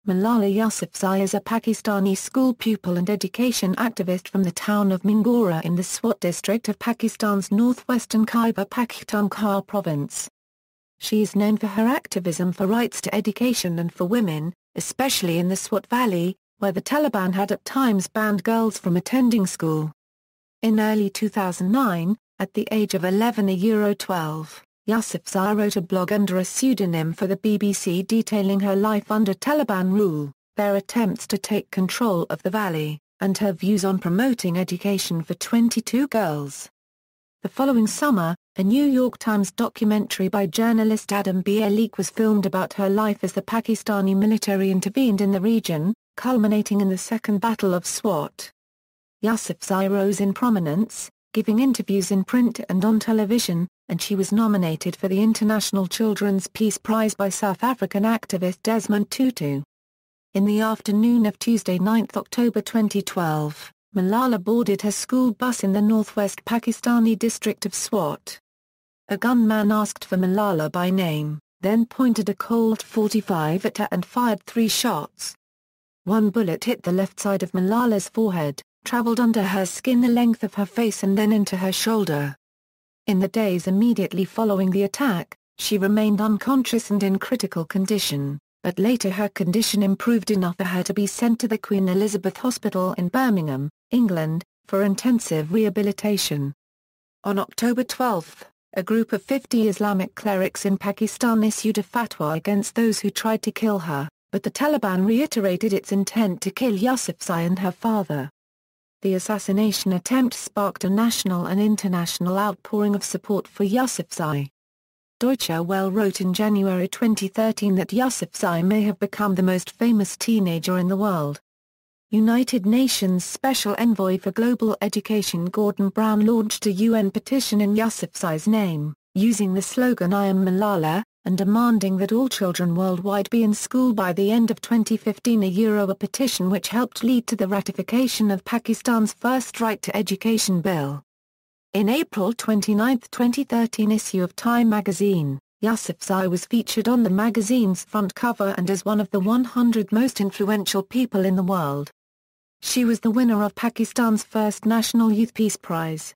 Malala Yousafzai is a Pakistani school pupil and education activist from the town of Mingora in the Swat District of Pakistan's northwestern Khyber Pakhtunkhwa province. She is known for her activism for rights to education and for women, especially in the Swat Valley, where the Taliban had at times banned girls from attending school. In early 2009, at the age of 11, Yousafzai wrote a blog under a pseudonym for the BBC detailing her life under Taliban rule, their attempts to take control of the valley, and her views on promoting education for 22 girls. The following summer, a New York Times documentary by journalist Adam B. Ellick was filmed about her life as the Pakistani military intervened in the region, culminating in the Second Battle of Swat. Yousafzai rose in prominence, giving interviews in print and on television, and she was nominated for the International Children's Peace Prize by South African activist Desmond Tutu. In the afternoon of Tuesday 9 October 2012, Malala boarded her school bus in the northwest Pakistani district of Swat. A gunman asked for Malala by name, then pointed a Colt .45 at her and fired 3 shots. One bullet hit the left side of Malala's forehead, traveled under her skin the length of her face and then into her shoulder. In the days immediately following the attack, she remained unconscious and in critical condition, but later her condition improved enough for her to be sent to the Queen Elizabeth Hospital in Birmingham, England, for intensive rehabilitation. On October 12, a group of 50 Islamic clerics in Pakistan issued a fatwa against those who tried to kill her, but the Taliban reiterated its intent to kill Yousafzai and her father. The assassination attempt sparked a national and international outpouring of support for Yousafzai. Deutsche Welle wrote in January 2013 that Yousafzai may have become the most famous teenager in the world. United Nations Special Envoy for Global Education Gordon Brown launched a UN petition in Yousafzai's name, using the slogan "I am Malala," and demanding that all children worldwide be in school by the end of 2015, a petition which helped lead to the ratification of Pakistan's first right to education bill. In April 29, 2013 issue of Time magazine, Yousafzai was featured on the magazine's front cover and as one of the 100 most influential people in the world. She was the winner of Pakistan's first National Youth Peace Prize.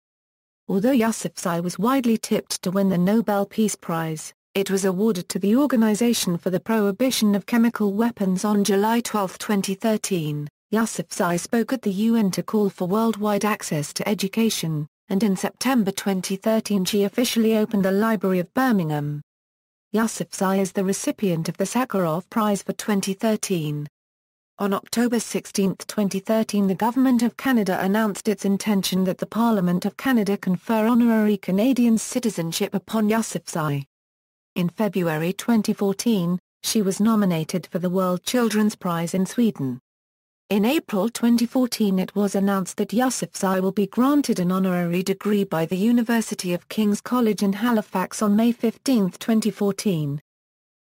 Although Yousafzai was widely tipped to win the Nobel Peace Prize, it was awarded to the Organization for the Prohibition of Chemical Weapons on July 12, 2013. Yousafzai spoke at the UN to call for worldwide access to education, and in September 2013 she officially opened the Library of Birmingham. Yousafzai is the recipient of the Sakharov Prize for 2013. On October 16, 2013 the Government of Canada announced its intention that the Parliament of Canada confer honorary Canadian citizenship upon Yousafzai. In February 2014, she was nominated for the World Children's Prize in Sweden. In April 2014 it was announced that Yousafzai will be granted an honorary degree by the University of King's College in Halifax on May 15, 2014.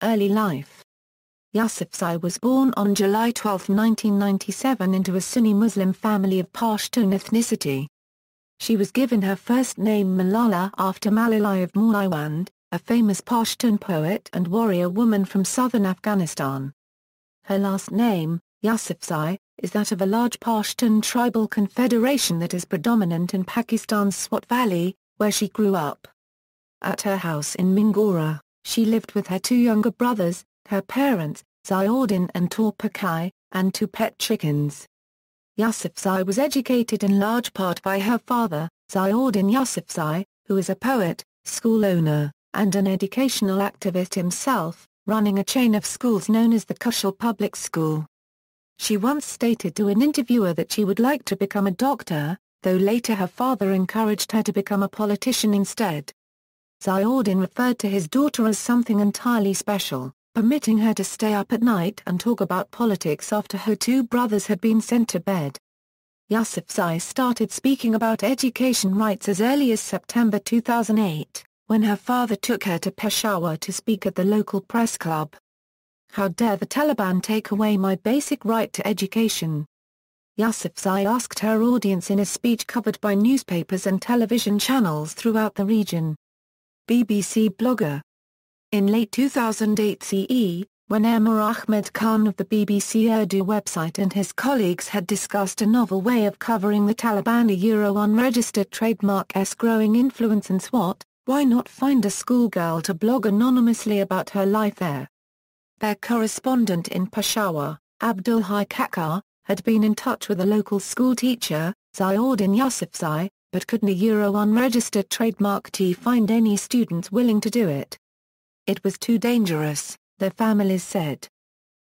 Early life. Yousafzai was born on July 12, 1997 into a Sunni Muslim family of Pashtun ethnicity. She was given her first name Malala after Malala of Maiwand, a famous Pashtun poet and warrior woman from southern Afghanistan. Her last name, Yousafzai, is that of a large Pashtun tribal confederation that is predominant in Pakistan's Swat Valley, where she grew up. At her house in Mingora, she lived with her 2 younger brothers, her parents, Ziauddin and Torpakai, and 2 pet chickens. Yousafzai was educated in large part by her father, Ziauddin Yousafzai, who is a poet, school owner, and an educational activist himself, running a chain of schools known as the Kushal Public School. She once stated to an interviewer that she would like to become a doctor, though later her father encouraged her to become a politician instead. Ziauddin referred to his daughter as something entirely special, permitting her to stay up at night and talk about politics after her 2 brothers had been sent to bed. Yousafzai started speaking about education rights as early as September 2008. When her father took her to Peshawar to speak at the local press club. "How dare the Taliban take away my basic right to education?" Yousafzai asked her audience in a speech covered by newspapers and television channels throughout the region. BBC blogger. In late 2008 CE, when Emir Ahmed Khan of the BBC Urdu website and his colleagues had discussed a novel way of covering the Taliban unregistered trademark's growing influence in Swat, why not find a schoolgirl to blog anonymously about her life there? Their correspondent in Peshawar, Abdul Hai Kakar, had been in touch with a local school teacher, Ziauddin Yousafzai, but couldn't unregistered trademark find any students willing to do it. It was too dangerous, their families said.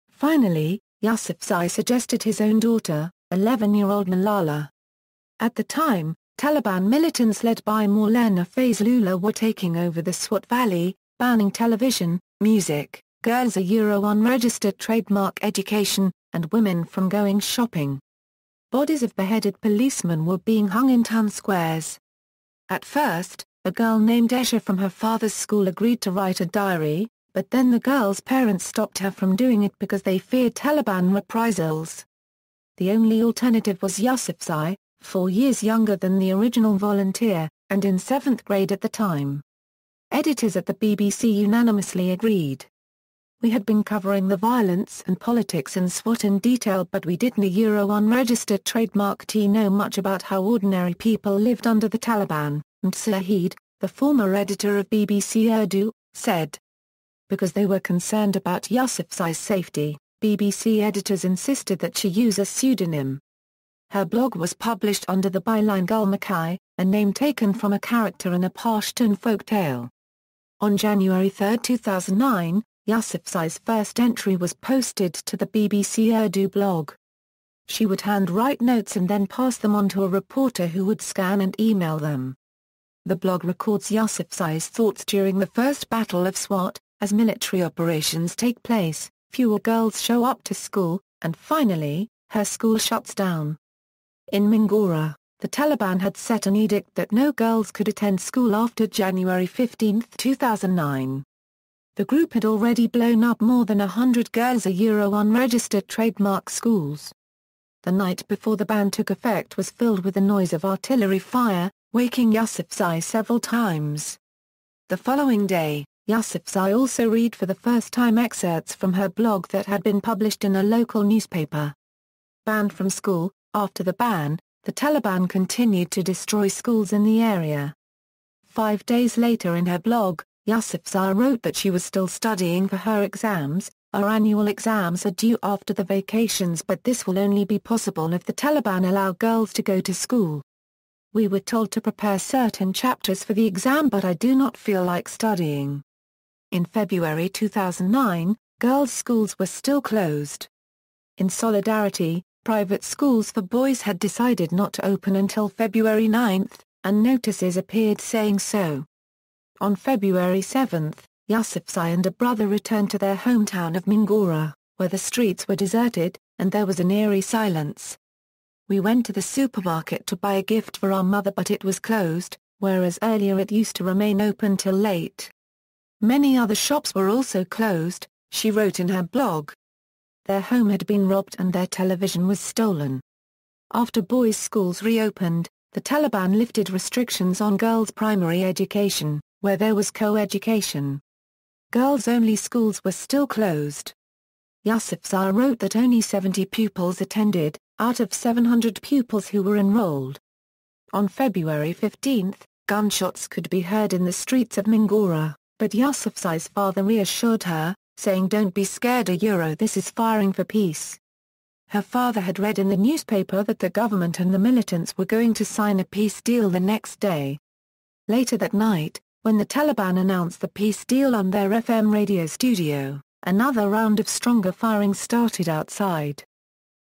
Finally, Yousafzai suggested his own daughter, 11-year-old Malala. At the time, Taliban militants led by Maulana Fazlullah were taking over the Swat Valley, banning television, music, girls unregistered trademark education, and women from going shopping. Bodies of beheaded policemen were being hung in town squares. At first, a girl named Esha from her father's school agreed to write a diary, but then the girl's parents stopped her from doing it because they feared Taliban reprisals. The only alternative was Yousafzai, 4 years younger than the original volunteer, and in 7th grade at the time. Editors at the BBC unanimously agreed. We had been covering the violence and politics in Swat in detail, but we didn't unregistered trademark know much about how ordinary people lived under the Taliban, Saheed, the former editor of BBC Urdu, said. Because they were concerned about Yousafzai's safety, BBC editors insisted that she use a pseudonym. Her blog was published under the byline Gul Makai, a name taken from a character in a Pashtun folk tale. On January 3, 2009, Yousafzai's first entry was posted to the BBC Urdu blog. She would handwrite notes and then pass them on to a reporter who would scan and email them. The blog records Yousafzai's thoughts during the First Battle of Swat. As military operations take place, fewer girls show up to school, and finally, her school shuts down. In Mingora, the Taliban had set an edict that no girls could attend school after January 15, 2009. The group had already blown up more than 100 girls unregistered trademark schools. The night before the ban took effect was filled with the noise of artillery fire, waking Yousafzai several times. The following day, Yousafzai also read for the first time excerpts from her blog that had been published in a local newspaper. Banned from school, after the ban, the Taliban continued to destroy schools in the area. 5 days later in her blog, Yousafzai wrote that she was still studying for her exams. Our annual exams are due after the vacations, but this will only be possible if the Taliban allow girls to go to school. We were told to prepare certain chapters for the exam, but I do not feel like studying. In February 2009, girls' schools were still closed. In solidarity, private schools for boys had decided not to open until February 9, and notices appeared saying so. On February 7, Yousafzai and a brother returned to their hometown of Mingora, where the streets were deserted, and there was an eerie silence. We went to the supermarket to buy a gift for our mother, but it was closed, whereas earlier it used to remain open till late. Many other shops were also closed, she wrote in her blog. Their home had been robbed and their television was stolen. After boys' schools reopened, the Taliban lifted restrictions on girls' primary education, where there was co-education. Girls-only schools were still closed. Yousafzai wrote that only 70 pupils attended, out of 700 pupils who were enrolled. On February 15, gunshots could be heard in the streets of Mingora, but Yousafzai's father reassured her, saying, "Don't be scared, this is firing for peace." Her father had read in the newspaper that the government and the militants were going to sign a peace deal the next day. Later that night, when the Taliban announced the peace deal on their FM radio studio, another round of stronger firing started outside.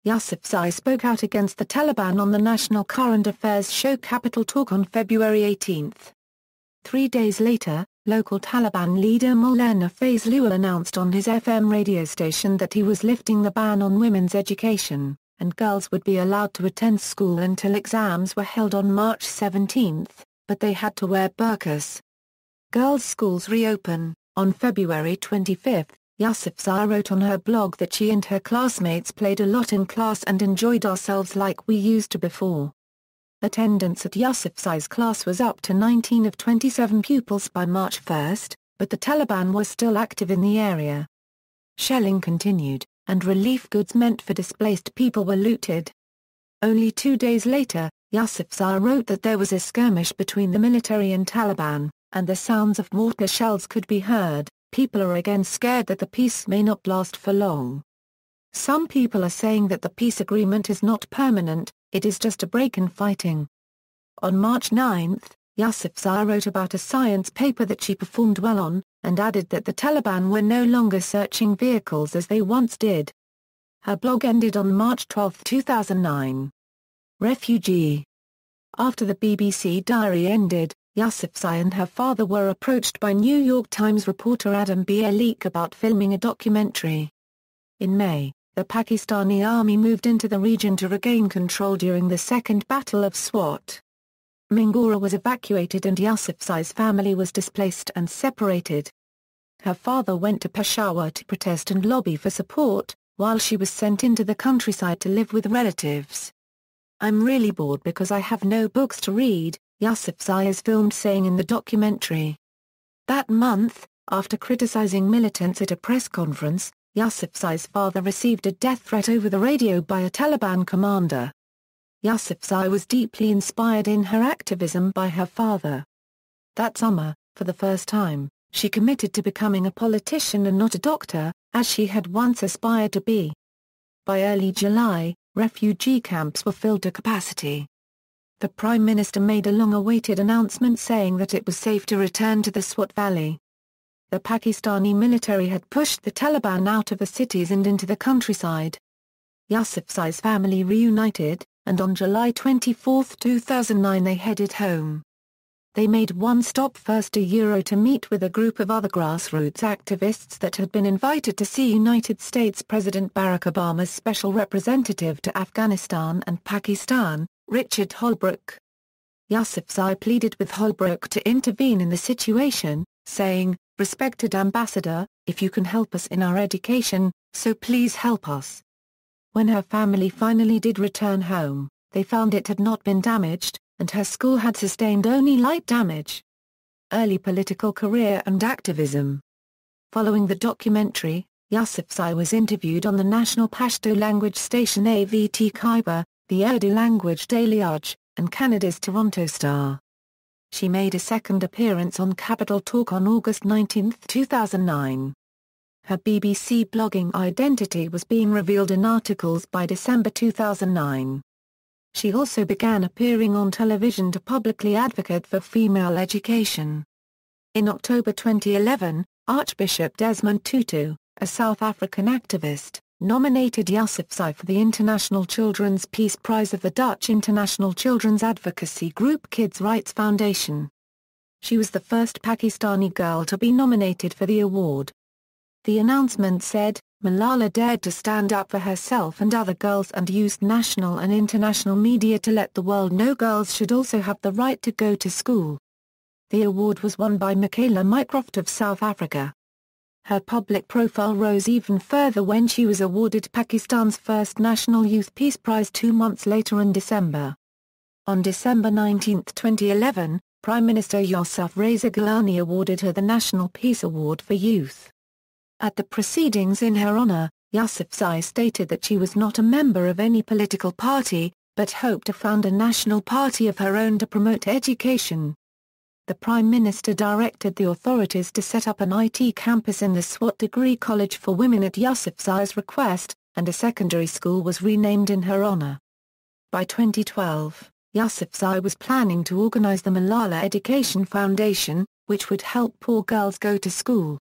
Yousafzai spoke out against the Taliban on the national current affairs show Capital Talk on February 18. 3 days later, local Taliban leader Maulana Fazlullah announced on his FM radio station that he was lifting the ban on women's education, and girls would be allowed to attend school until exams were held on March 17, but they had to wear burqas. Girls' schools reopen. On February 25, Yousafzai wrote on her blog that she and her classmates played a lot in class and enjoyed ourselves like we used to before. Attendance at Yousafzai's class was up to 19 of 27 pupils by March 1, but the Taliban was still active in the area. Shelling continued, and relief goods meant for displaced people were looted. Only 2 days later, Yousafzai wrote that there was a skirmish between the military and Taliban, and the sounds of mortar shells could be heard. People are again scared that the peace may not last for long. Some people are saying that the peace agreement is not permanent, it is just a break in fighting. On March 9, Yousafzai wrote about a science paper that she performed well on, and added that the Taliban were no longer searching vehicles as they once did. Her blog ended on March 12, 2009. Refugee. After the BBC diary ended, Yousafzai and her father were approached by New York Times reporter Adam B. Ellick about filming a documentary. In May, the Pakistani army moved into the region to regain control during the Second Battle of Swat. Mingora was evacuated and Yousafzai's family was displaced and separated. Her father went to Peshawar to protest and lobby for support, while she was sent into the countryside to live with relatives. "I'm really bored because I have no books to read," Yousafzai is filmed saying in the documentary. That month, after criticizing militants at a press conference, Yousafzai's father received a death threat over the radio by a Taliban commander. Yousafzai was deeply inspired in her activism by her father. That summer, for the first time, she committed to becoming a politician and not a doctor, as she had once aspired to be. By early July, refugee camps were filled to capacity. The Prime Minister made a long-awaited announcement saying that it was safe to return to the Swat Valley. The Pakistani military had pushed the Taliban out of the cities and into the countryside. Yousafzai's family reunited, and on July 24, 2009 they headed home. They made one stop first to meet with a group of other grassroots activists that had been invited to see United States President Barack Obama's special representative to Afghanistan and Pakistan, Richard Holbrooke. Yousafzai pleaded with Holbrooke to intervene in the situation, saying, "Respected Ambassador, if you can help us in our education, so please help us." When her family finally did return home, they found it had not been damaged, and her school had sustained only light damage. Early political career and activism. Following the documentary, Yousafzai was interviewed on the national Pashto language station AVT Khyber, the Urdu language Daily ʻzəj, and Canada's Toronto Star. She made a second appearance on Capital Talk on August 19, 2009. Her BBC blogging identity was being revealed in articles by December 2009. She also began appearing on television to publicly advocate for female education. In October 2011, Archbishop Desmond Tutu, a South African activist, nominated Yousafzai for the International Children's Peace Prize of the Dutch international children's advocacy group Kids Rights Foundation. She was the first Pakistani girl to be nominated for the award. The announcement said, "Malala dared to stand up for herself and other girls and used national and international media to let the world know girls should also have the right to go to school." The award was won by Michaela Mycroft of South Africa. Her public profile rose even further when she was awarded Pakistan's first National Youth Peace Prize 2 months later in December. On December 19, 2011, Prime Minister Yousaf Reza Gilani awarded her the National Peace Award for Youth. At the proceedings in her honor, Yousafzai stated that she was not a member of any political party, but hoped to found a national party of her own to promote education. The Prime Minister directed the authorities to set up an IT campus in the Swat Degree College for Women at Yousafzai's request, and a secondary school was renamed in her honor. By 2012, Yousafzai was planning to organize the Malala Education Foundation, which would help poor girls go to school.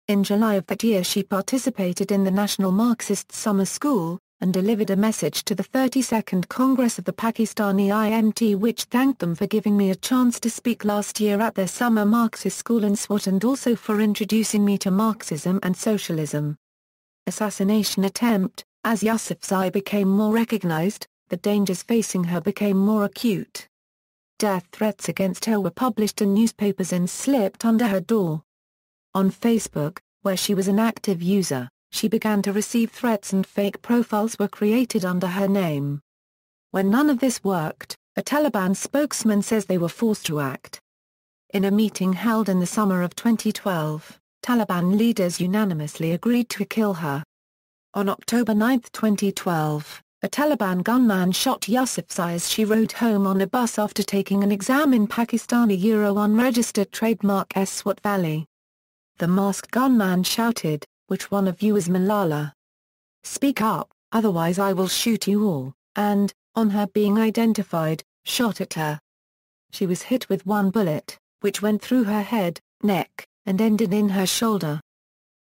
In July of that year she participated in the National Marxist Summer School, and delivered a message to the 32nd Congress of the Pakistani IMT which thanked them for giving me a chance to speak last year at their summer Marxist school in Swat and also for introducing me to Marxism and socialism. Assassination attempt. As Yousafzai became more recognized, the dangers facing her became more acute. Death threats against her were published in newspapers and slipped under her door. On Facebook, where she was an active user, she began to receive threats and fake profiles were created under her name. When none of this worked, a Taliban spokesman says they were forced to act. In a meeting held in the summer of 2012, Taliban leaders unanimously agreed to kill her. On October 9, 2012, a Taliban gunman shot Yousafzai as she rode home on a bus after taking an exam in Pakistani unregistered trademark Swat Valley. The masked gunman shouted, "Which one of you is Malala? Speak up, otherwise I will shoot you all," and, on her being identified, shot at her. She was hit with one bullet, which went through her head, neck, and ended in her shoulder.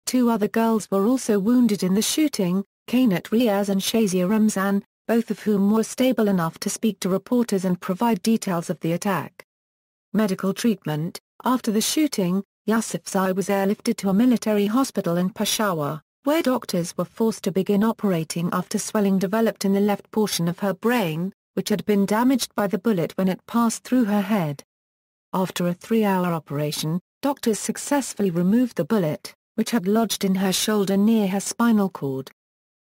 Two other girls were also wounded in the shooting, Kainat Riaz and Shazia Ramzan, both of whom were stable enough to speak to reporters and provide details of the attack. Medical treatment: after the shooting, Yousafzai was airlifted to a military hospital in Peshawar, where doctors were forced to begin operating after swelling developed in the left portion of her brain, which had been damaged by the bullet when it passed through her head. After a 3-hour operation, doctors successfully removed the bullet, which had lodged in her shoulder near her spinal cord.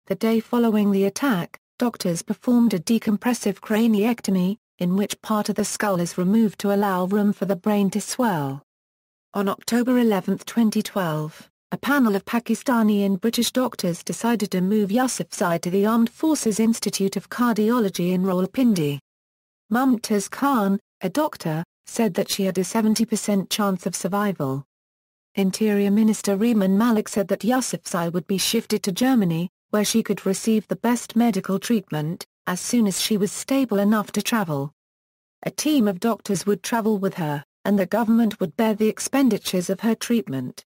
The day following the attack, doctors performed a decompressive craniectomy, in which part of the skull is removed to allow room for the brain to swell. On October 11, 2012, a panel of Pakistani and British doctors decided to move Yousafzai to the Armed Forces Institute of Cardiology in Rawalpindi. Mumtaz Khan, a doctor, said that she had a 70% chance of survival. Interior Minister Rehman Malik said that Yousafzai would be shifted to Germany, where she could receive the best medical treatment, as soon as she was stable enough to travel. A team of doctors would travel with her, and the government would bear the expenditures of her treatment.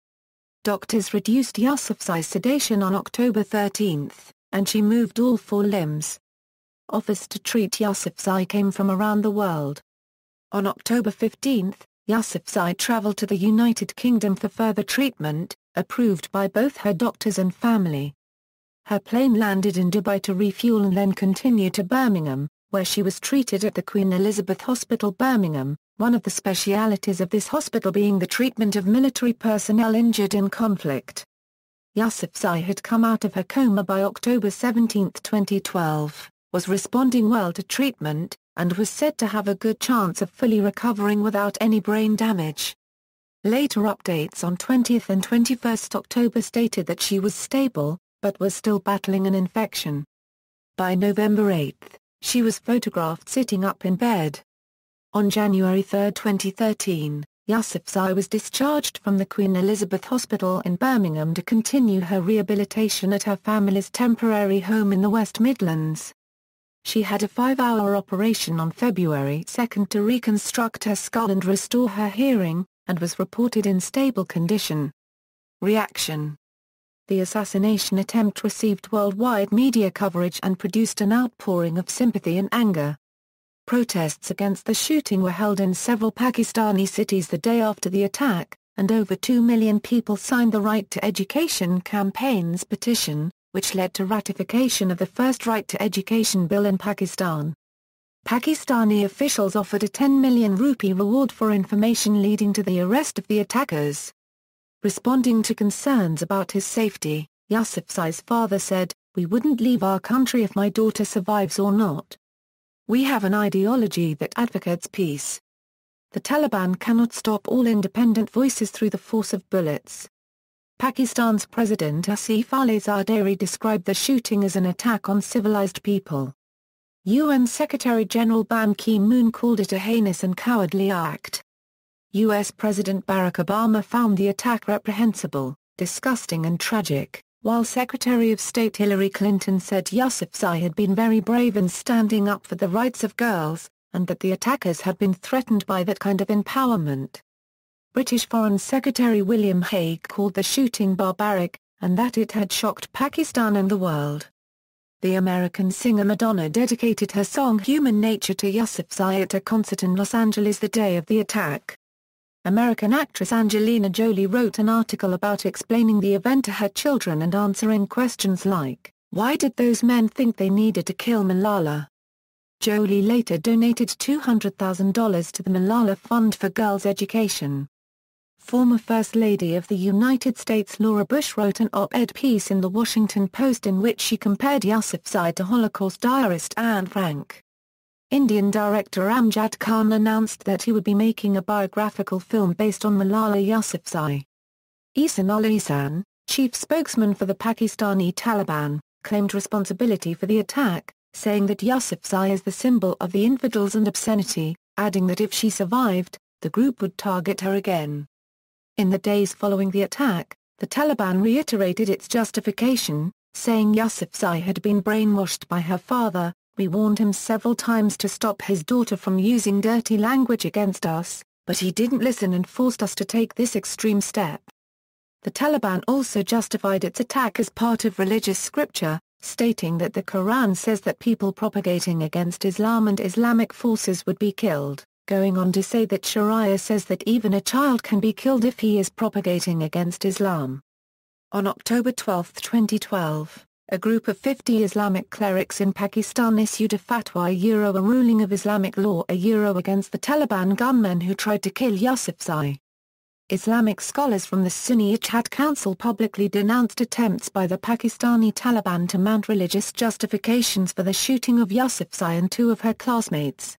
Doctors reduced Yousafzai's sedation on October 13, and she moved all 4 limbs. Offers to treat Yousafzai came from around the world. On October 15, Yousafzai traveled to the United Kingdom for further treatment, approved by both her doctors and family. Her plane landed in Dubai to refuel and then continued to Birmingham, where she was treated at the Queen Elizabeth Hospital Birmingham, one of the specialities of this hospital being the treatment of military personnel injured in conflict. Yousafzai had come out of her coma by October 17, 2012, was responding well to treatment, and was said to have a good chance of fully recovering without any brain damage. Later updates on 20th and 21st October stated that she was stable, but was still battling an infection. By November 8, she was photographed sitting up in bed. On January 3, 2013, Yousafzai was discharged from the Queen Elizabeth Hospital in Birmingham to continue her rehabilitation at her family's temporary home in the West Midlands. She had a 5-hour operation on February 2 to reconstruct her skull and restore her hearing, and was reported in stable condition. Reaction: the assassination attempt received worldwide media coverage and produced an outpouring of sympathy and anger. Protests against the shooting were held in several Pakistani cities the day after the attack, and over 2 million people signed the Right to Education campaign's petition, which led to ratification of the first Right to Education bill in Pakistan. Pakistani officials offered a 10 million rupee reward for information leading to the arrest of the attackers. Responding to concerns about his safety, Yousafzai's father said, "We wouldn't leave our country if my daughter survives or not. We have an ideology that advocates peace. The Taliban cannot stop all independent voices through the force of bullets." Pakistan's President Asif Ali Zardari described the shooting as an attack on civilized people. UN Secretary-General Ban Ki-moon called it a heinous and cowardly act. U.S. President Barack Obama found the attack reprehensible, disgusting and tragic, while Secretary of State Hillary Clinton said Yousafzai had been very brave in standing up for the rights of girls, and that the attackers had been threatened by that kind of empowerment. British Foreign Secretary William Hague called the shooting barbaric, and that it had shocked Pakistan and the world. The American singer Madonna dedicated her song Human Nature to Yousafzai at a concert in Los Angeles the day of the attack. American actress Angelina Jolie wrote an article about explaining the event to her children and answering questions like, "Why did those men think they needed to kill Malala?" Jolie later donated $200,000 to the Malala Fund for Girls' Education. Former First Lady of the United States Laura Bush wrote an op-ed piece in The Washington Post in which she compared Yousafzai to Holocaust diarist Anne Frank. Indian director Amjad Khan announced that he would be making a biographical film based on Malala Yousafzai. Ehsanullah Ehsan, chief spokesman for the Pakistani Taliban, claimed responsibility for the attack, saying that Yousafzai is the symbol of the infidels and obscenity, adding that if she survived, the group would target her again. In the days following the attack, the Taliban reiterated its justification, saying Yousafzai had been brainwashed by her father. "We warned him several times to stop his daughter from using dirty language against us, but he didn't listen and forced us to take this extreme step." The Taliban also justified its attack as part of religious scripture, stating that the Quran says that people propagating against Islam and Islamic forces would be killed, going on to say that Sharia says that even a child can be killed if he is propagating against Islam. On October 12, 2012, a group of 50 Islamic clerics in Pakistan issued a fatwa a ruling of Islamic law against the Taliban gunmen who tried to kill Yousafzai. Islamic scholars from the Sunni Ijtihad Council publicly denounced attempts by the Pakistani Taliban to mount religious justifications for the shooting of Yousafzai and two of her classmates.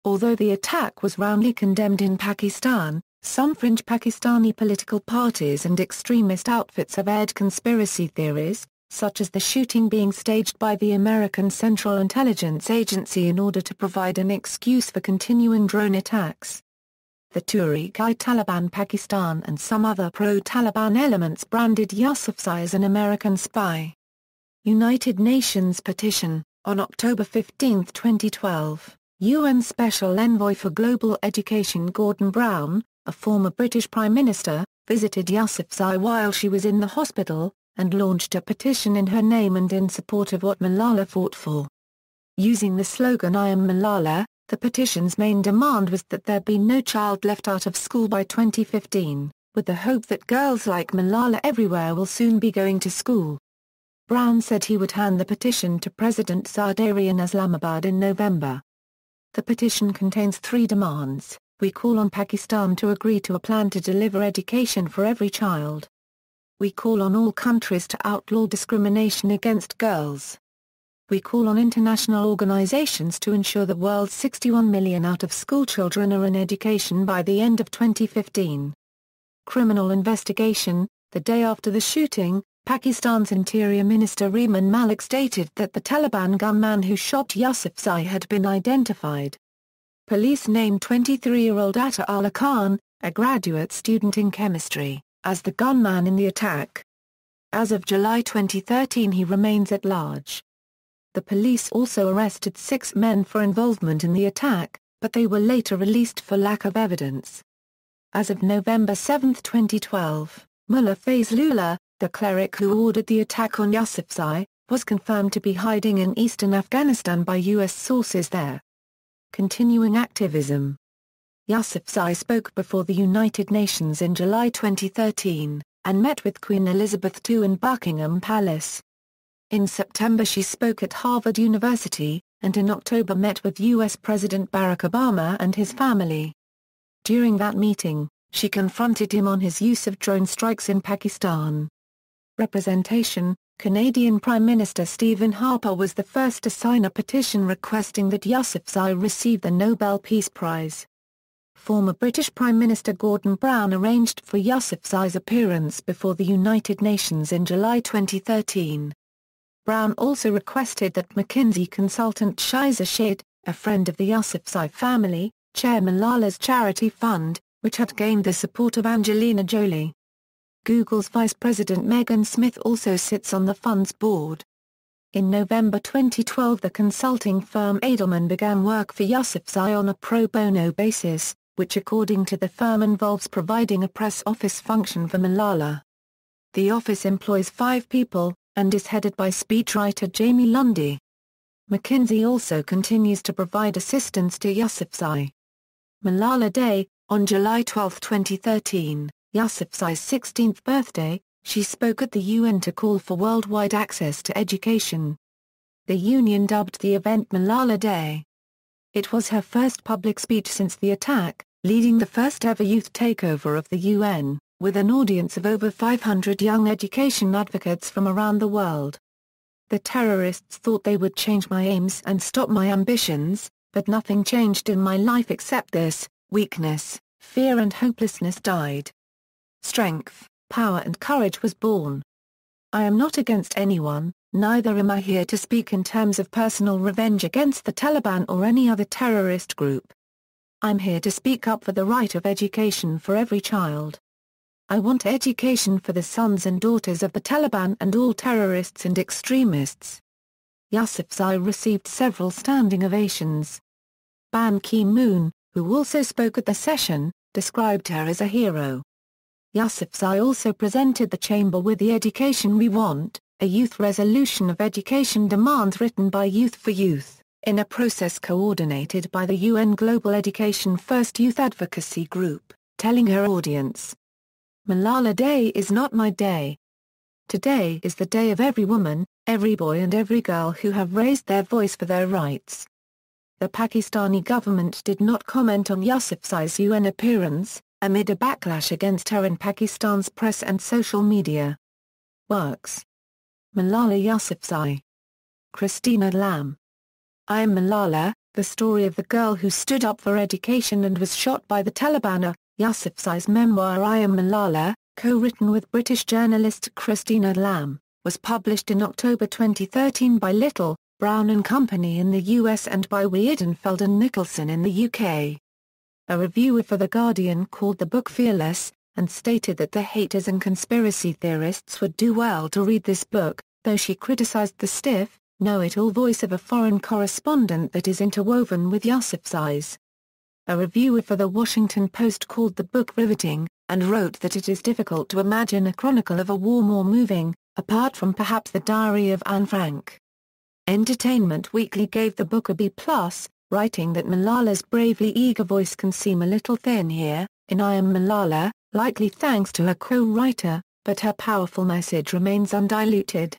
Although the attack was roundly condemned in Pakistan, some fringe Pakistani political parties and extremist outfits have aired conspiracy theories, such as the shooting being staged by the American Central Intelligence Agency in order to provide an excuse for continuing drone attacks. The Tehreek-i-Taliban Pakistan and some other pro-Taliban elements branded Yousafzai as an American spy. United Nations petition. On October 15, 2012, UN Special Envoy for Global Education Gordon Brown, a former British Prime Minister, visited Yousafzai while she was in the hospital, and launched a petition in her name and in support of what Malala fought for. Using the slogan "I am Malala," the petition's main demand was that there be no child left out of school by 2015, with the hope that girls like Malala everywhere will soon be going to school. Brown said he would hand the petition to President Zardari in Islamabad in November. The petition contains 3 demands. We call on Pakistan to agree to a plan to deliver education for every child. We call on all countries to outlaw discrimination against girls. We call on international organizations to ensure the world's 61 million out-of-school children are in education by the end of 2015. Criminal investigation. The day after the shooting, Pakistan's Interior Minister Rehman Malik stated that the Taliban gunman who shot Yousafzai had been identified. Police named 23-year-old Atta Ullah Khan, a graduate student in chemistry, as the gunman in the attack. As of July 2013 he remains at large. The police also arrested 6 men for involvement in the attack, but they were later released for lack of evidence. As of November 7, 2012, Mullah Fazlullah, the cleric who ordered the attack on Yousafzai, was confirmed to be hiding in eastern Afghanistan by U.S. sources there. Continuing activism. Yousafzai spoke before the United Nations in July 2013, and met with Queen Elizabeth II in Buckingham Palace. In September she spoke at Harvard University, and in October met with U.S. President Barack Obama and his family. During that meeting, she confronted him on his use of drone strikes in Pakistan. Representation. Canadian Prime Minister Stephen Harper was the first to sign a petition requesting that Yousafzai receive the Nobel Peace Prize. Former British Prime Minister Gordon Brown arranged for Yousafzai's appearance before the United Nations in July 2013. Brown also requested that McKinsey consultant Shiza Shahid, a friend of the Yousafzai family, chair Malala's charity fund, which had gained the support of Angelina Jolie. Google's Vice President Megan Smith also sits on the fund's board. In November 2012 the consulting firm Edelman began work for Yousafzai on a pro bono basis, which according to the firm involves providing a press office function for Malala. The office employs 5 people, and is headed by speechwriter Jamie Lundy. McKinsey also continues to provide assistance to Yousafzai. Malala Day. On July 12, 2013, Yousafzai's 16th birthday, she spoke at the UN to call for worldwide access to education. The UN dubbed the event Malala Day. It was her first public speech since the attack, leading the first-ever youth takeover of the UN, with an audience of over 500 young education advocates from around the world. The terrorists thought they would change my aims and stop my ambitions, but nothing changed in my life except this: weakness, fear and hopelessness died. Strength. power and courage was born. I am not against anyone, neither am I here to speak in terms of personal revenge against the Taliban or any other terrorist group. I'm here to speak up for the right of education for every child. I want education for the sons and daughters of the Taliban and all terrorists and extremists. Yousafzai received several standing ovations. Ban Ki-moon, who also spoke at the session, described her as a hero. Yousafzai also presented the chamber with the Education We Want, a youth resolution of education demands written by Youth for Youth, in a process coordinated by the UN Global Education First Youth Advocacy Group, telling her audience, "Malala Day is not my day. Today is the day of every woman, every boy and every girl who have raised their voice for their rights." The Pakistani government did not comment on Yousafzai's UN appearance, amid a backlash against her in Pakistan's press and social media. Works: Malala Yousafzai. Christina Lamb. I Am Malala, the story of the girl who stood up for education and was shot by the Taliban. Yousafzai's memoir I Am Malala, co-written with British journalist Christina Lamb, was published in October 2013 by Little, Brown and Company in the US and by Weidenfeld and Nicholson in the UK. A reviewer for The Guardian called the book fearless, and stated that the haters and conspiracy theorists would do well to read this book, though she criticized the stiff, know-it-all voice of a foreign correspondent that is interwoven with Yousafzai's. A reviewer for The Washington Post called the book riveting, and wrote that it is difficult to imagine a chronicle of a war more moving, apart from perhaps the Diary of Anne Frank. Entertainment Weekly gave the book a B+, writing that Malala's bravely eager voice can seem a little thin here, in I Am Malala, likely thanks to her co-writer, but her powerful message remains undiluted.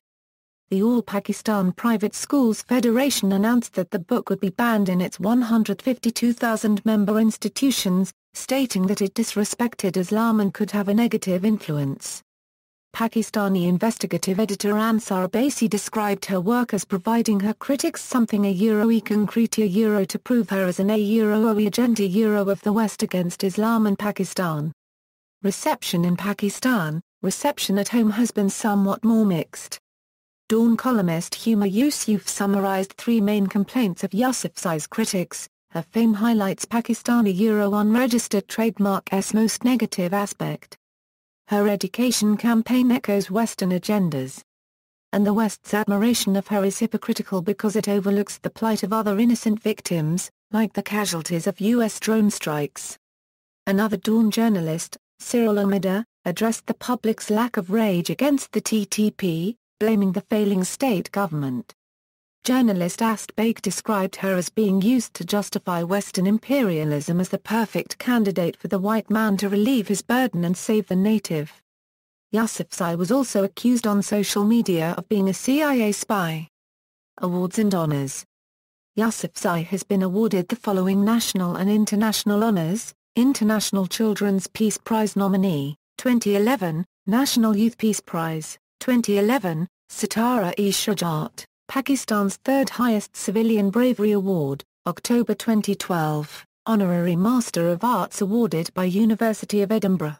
The All Pakistan Private Schools Federation announced that the book would be banned in its 152,000 member institutions, stating that it disrespected Islam and could have a negative influence. Pakistani investigative editor Ansar Abbasi described her work as providing her critics something e concrete to prove her as an agent of the West against Islam and Pakistan. Reception in Pakistan. Reception at home has been somewhat more mixed. Dawn columnist Huma Yusuf summarized three main complaints of Yousafzai's critics. Her fame highlights Pakistani unregistered trademark's most negative aspect. Her education campaign echoes Western agendas. And the West's admiration of her is hypocritical because it overlooks the plight of other innocent victims, like the casualties of U.S. drone strikes. Another Dawn journalist, Cyril Omida, addressed the public's lack of rage against the TTP, blaming the failing state government. Journalist Ast Baig described her as being used to justify Western imperialism as the perfect candidate for the white man to relieve his burden and save the native. Yousafzai was also accused on social media of being a CIA spy. Awards and honors. Yousafzai has been awarded the following national and international honors: International Children's Peace Prize nominee, 2011, National Youth Peace Prize, 2011, Sitara-e-Shujaat, Pakistan's third highest civilian bravery award, October 2012, Honorary Master of Arts awarded by University of Edinburgh.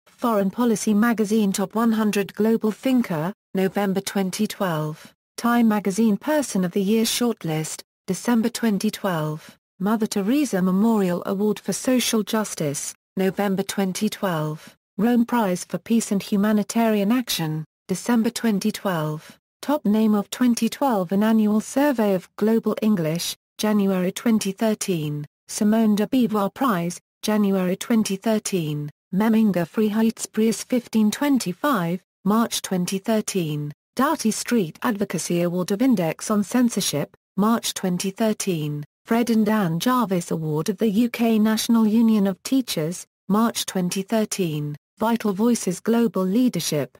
Foreign Policy Magazine Top 100 Global Thinker, November 2012, Time Magazine Person of the Year Shortlist, December 2012, Mother Teresa Memorial Award for Social Justice, November 2012, Rome Prize for Peace and Humanitarian Action, December 2012, Top Name of 2012 An Annual Survey of Global English, January 2013, Simone de Beauvoir Prize, January 2013, Meminga Freiheitspreis 1525, March 2013, Doughty Street Advocacy Award of Index on Censorship, March 2013, Fred and Anne Jarvis Award of the UK National Union of Teachers, March 2013, Vital Voices Global Leadership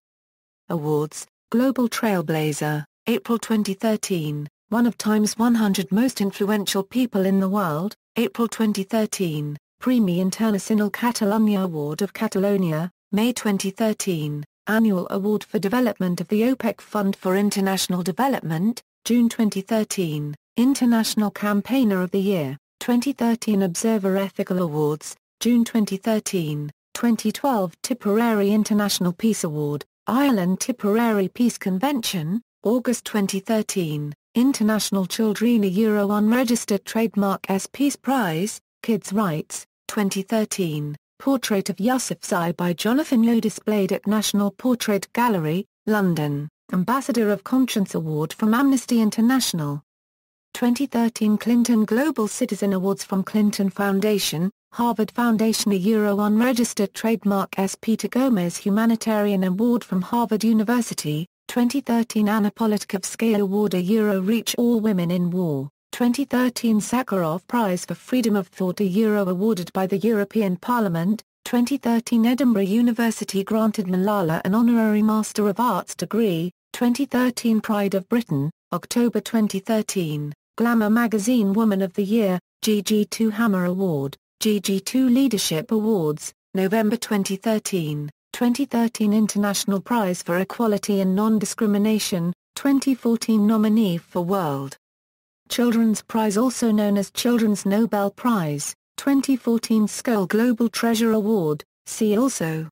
Awards, Global Trailblazer, April 2013, one of Time's 100 Most Influential People in the World, April 2013, Premi Internacional Catalunya Award of Catalonia, May 2013, Annual Award for Development of the OPEC Fund for International Development, June 2013, International Campaigner of the Year, 2013 Observer Ethical Awards, June 2013, 2012 Tipperary International Peace Award, Ireland Tipperary Peace Convention, August 2013, International Childrena Euro Unregistered Trademark S Peace Prize, Kids' Rights, 2013, Portrait of Yousafzai by Jonathan Yeo displayed at National Portrait Gallery, London, Ambassador of Conscience Award from Amnesty International. 2013 Clinton Global Citizen Awards from Clinton Foundation, Harvard Foundation. A Euro Unregistered Trademark S. Peter Gomez Humanitarian Award from Harvard University, 2013 Anna Politkovskaya Award. A Euro Reach All Women in War, 2013 Sakharov Prize for Freedom of Thought. A Euro awarded by the European Parliament, 2013 Edinburgh University granted Malala an honorary Master of Arts degree, 2013 Pride of Britain, October 2013, Glamour Magazine Woman of the Year, GG2 Hammer Award, GG2 Leadership Awards, November 2013, 2013 International Prize for Equality and Non-Discrimination, 2014 nominee for World Children's Prize also known as Children's Nobel Prize, 2014 Skoll Global Treasure Award, see also.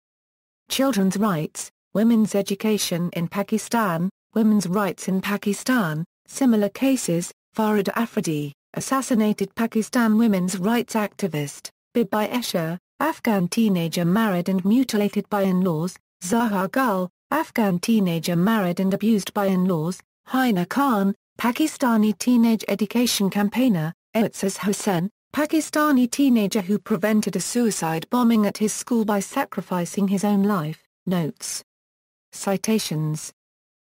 Children's Rights, Women's Education in Pakistan, Women's Rights in Pakistan, Similar Cases, Farida Afridi, assassinated Pakistan women's rights activist, Bibi Escher, Afghan teenager married and mutilated by in-laws, Zahar Gul, Afghan teenager married and abused by in-laws, Haina Khan, Pakistani teenage education campaigner, Eatzaz Hussain, Pakistani teenager who prevented a suicide bombing at his school by sacrificing his own life. Notes. Citations.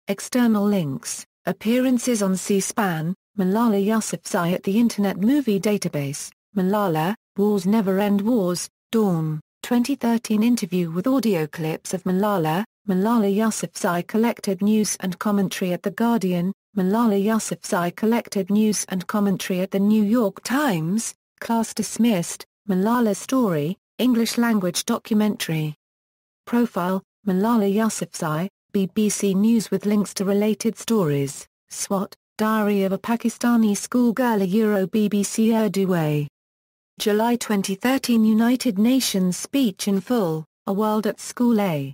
External links, appearances on C-SPAN, Malala Yousafzai at the Internet Movie Database, Malala, Wars Never End Wars, Dawn, 2013 interview with audio clips of Malala Yousafzai collected news and commentary at The Guardian, Malala Yousafzai collected news and commentary at The New York Times, class dismissed, Malala story, English language documentary. Profile, Malala Yousafzai, BBC News with links to related stories, Swat, Diary of a Pakistani Schoolgirl. A Euro BBC Urdu A. July 2013 United Nations Speech in Full, A World at School A.